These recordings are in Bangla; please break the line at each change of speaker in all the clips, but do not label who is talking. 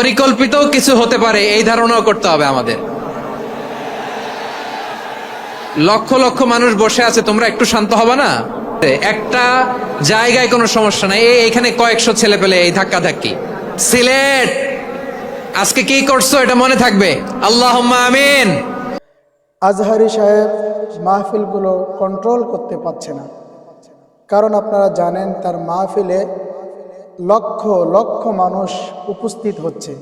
পরিকল্পিত কিছু হতে পারে এই ধারণাও করতে হবে আমাদের। লক্ষ লক্ষ মানুষ বসে আছে, তোমরা একটু শান্ত হবে না? একটা জায়গায় কোনো সমস্যা নাই, এখানে কয়েকশো ছেলে পেলে এই ধাক্কা ধাক্কি। সিলেট আজকে কি করছো এটা মনে থাকবে, আল্লাহুম্মা আমিন।
আজহারি সাহেব মাহফিলগুলো কন্ট্রোল করতে পারছে না, কারণ আপনারা জানেন তার মাহফিলে লক্ষ লক্ষ মানুষ উপস্থিত হচ্ছে,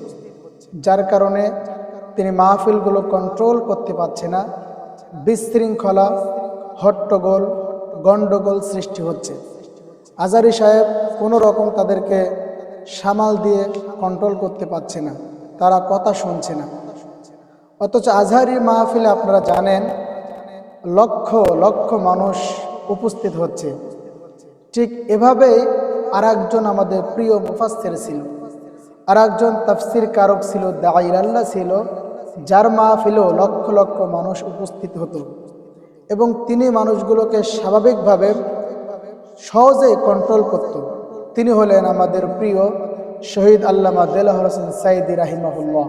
যার কারণে তিনি মাহফিলগুলো কন্ট্রোল করতে পারছে না। বিশৃঙ্খলা, হট্টগোল, গণ্ডগোল সৃষ্টি হচ্ছে। আজহারি সাহেব কোনো রকম তাদেরকে সামাল দিয়ে কন্ট্রোল করতে পারছে না, তারা কথা শুনছে না। অথচ আজহারি মাহফিলে আপনারা জানেন লক্ষ লক্ষ মানুষ উপস্থিত হচ্ছে। ঠিক এভাবেই আর একজন আমাদের প্রিয় মুফাসসির ছিল, আর একজন তাফসির কারক ছিল, দাঈরাল্লাহ ছিল, যার মাহফিলেও লক্ষ লক্ষ মানুষ উপস্থিত হতো এবং তিনি মানুষগুলোকে স্বাভাবিকভাবে সহজেই কন্ট্রোল করত। তিনি হলেন আমাদের প্রিয় শহীদ আল্লামা দেলাওয়ার হোসেন সাঈদী রাহিমাহুল্লাহ।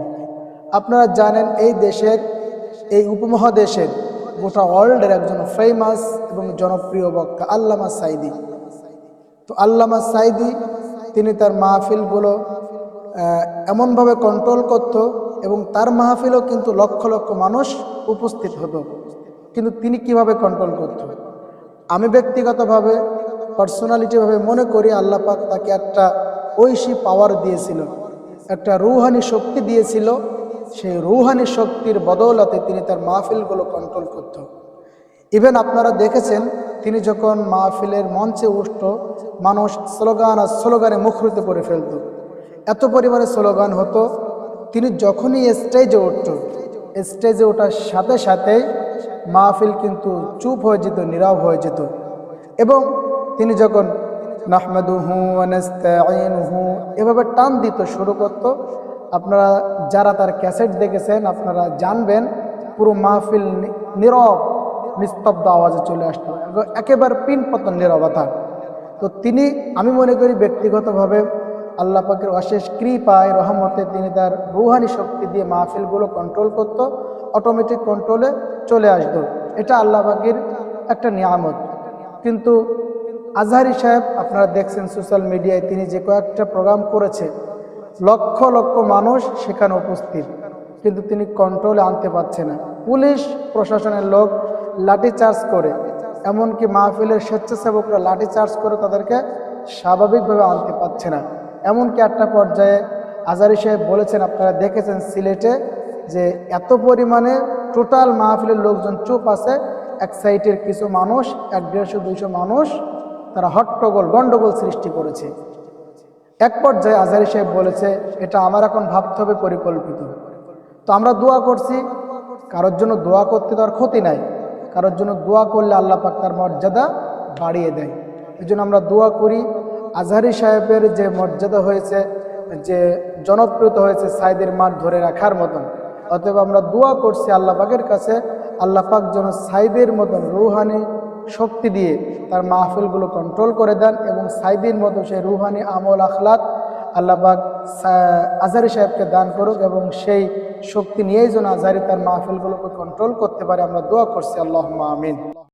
আপনারা জানেন এই দেশের, এই উপমহাদেশের, গোটা ওয়ার্ল্ডের একজন ফেমাস এবং জনপ্রিয় বক্তা আল্লামা সাঈদী। তো আল্লামা সাঈদী তিনি তার মাহফিলগুলো এমনভাবে কন্ট্রোল করত এবং তার মাহফিলও কিন্তু লক্ষ লক্ষ মানুষ উপস্থিত হতো। কিন্তু তিনি কিভাবে কন্ট্রোল করত? আমি ব্যক্তিগতভাবে পার্সোনালিটিভাবে মনে করি আল্লাহ পাক তাকে একটা ঐশী পাওয়ার দিয়েছিল, একটা রুহানি শক্তি দিয়েছিল। সেই রুহানি শক্তির বদৌলতে তিনি তার মাহফিলগুলো কন্ট্রোল করত। ইভেন আপনারা দেখেছেন তিনি যখন মাহফিলের মঞ্চে উঠত, মানুষ স্লোগান আর স্লোগানে মুখরিত করে ফেলত, এত পরিমাণে স্লোগান হতো। তিনি যখনই স্টেজে উঠত, স্টেজে ওঠার সাথে সাথেই মাহফিল কিন্তু চুপ হয়ে যেত, নীরব হয়ে যেত। এবং তিনি যখন নাহমাদুহু ওয়া নাস্তাঈনুহু এভাবে টান দিতে শুরু করত, আপনারা যারা তার ক্যাসেট দেখেছেন আপনারা জানবেন পুরো মাহফিল নীরব, নিস্তব্ধ আওয়াজে চলে আসতো, একেবারে পিনপতন নীরবতা। তো তিনি, আমি মনে করি ব্যক্তিগতভাবে আল্লাহ পাকের অশেষ কৃপায় রহমতে তিনি তার রুহানি শক্তি দিয়ে মাহফিলগুলো কন্ট্রোল করত, অটোমেটিক কন্ট্রোলে চলে আসতো। এটা আল্লাহ পাকের একটা নিয়ামত। কিন্তু আজহারি সাহেব আপনারা দেখছেন সোশ্যাল মিডিয়ায় তিনি যে কয়েকটা প্রোগ্রাম করেছে, লক্ষ লক্ষ মানুষ সেখানে উপস্থিত, কিন্তু তিনি কন্ট্রোলে আনতে পারছে না। পুলিশ প্রশাসনের লোক লাঠিচার্জ করে, এমনকি মাহফিলের স্বেচ্ছাসেবকরা লাঠিচার্জ করে তাদেরকে স্বাভাবিকভাবে আনতে পারছে না। এমনকি একটা পর্যায়ে আজহারি সাহেব বলেছেন, আপনারা দেখেছেন সিলেটে, যে এত পরিমাণে টোটাল মাহফিলের লোকজন চুপ আছে, এক সাইডের কিছু মানুষ 150-200 মানুষ তারা হট্টগোল গণ্ডগোল সৃষ্টি করেছে। এক পর্যায়ে আজহারি সাহেব বলেছে, এটা আমার এখন ভাবতে হবে পরিকল্পিত। তো আমরা দোয়া করছি, কারোর জন্য দোয়া করতে তো আর ক্ষতি নাই, কারোর জন্য দোয়া করলে আল্লাহ পাক তার মর্যাদা বাড়িয়ে দেয়। এই জন্য আমরা দোয়া করি আজহারি সাহেবের যে মর্যাদা হয়েছে, যে জনপ্রিয়তা হয়েছে সাঈদীর মাঠ ধরে রাখার মতন, অতএব আমরা দোয়া করছি আল্লাহ পাকের কাছে, আল্লাহ পাক যেন সাঈদীর মতন রুহানি শক্তি দিয়ে তার মাহফিলগুলো কন্ট্রোল করে দেন এবং সাঈদীর মতো সেই রুহানি আমল আখলাক আল্লাহ পাক আজহারি সাহেবকে দান করুক এবং সেই শক্তি নিয়েই যেন আজহারি তার মাহফিলগুলোকে কন্ট্রোল করতে পারে। আমরা দোয়া করছি, আল্লাহুম্মা আমিন।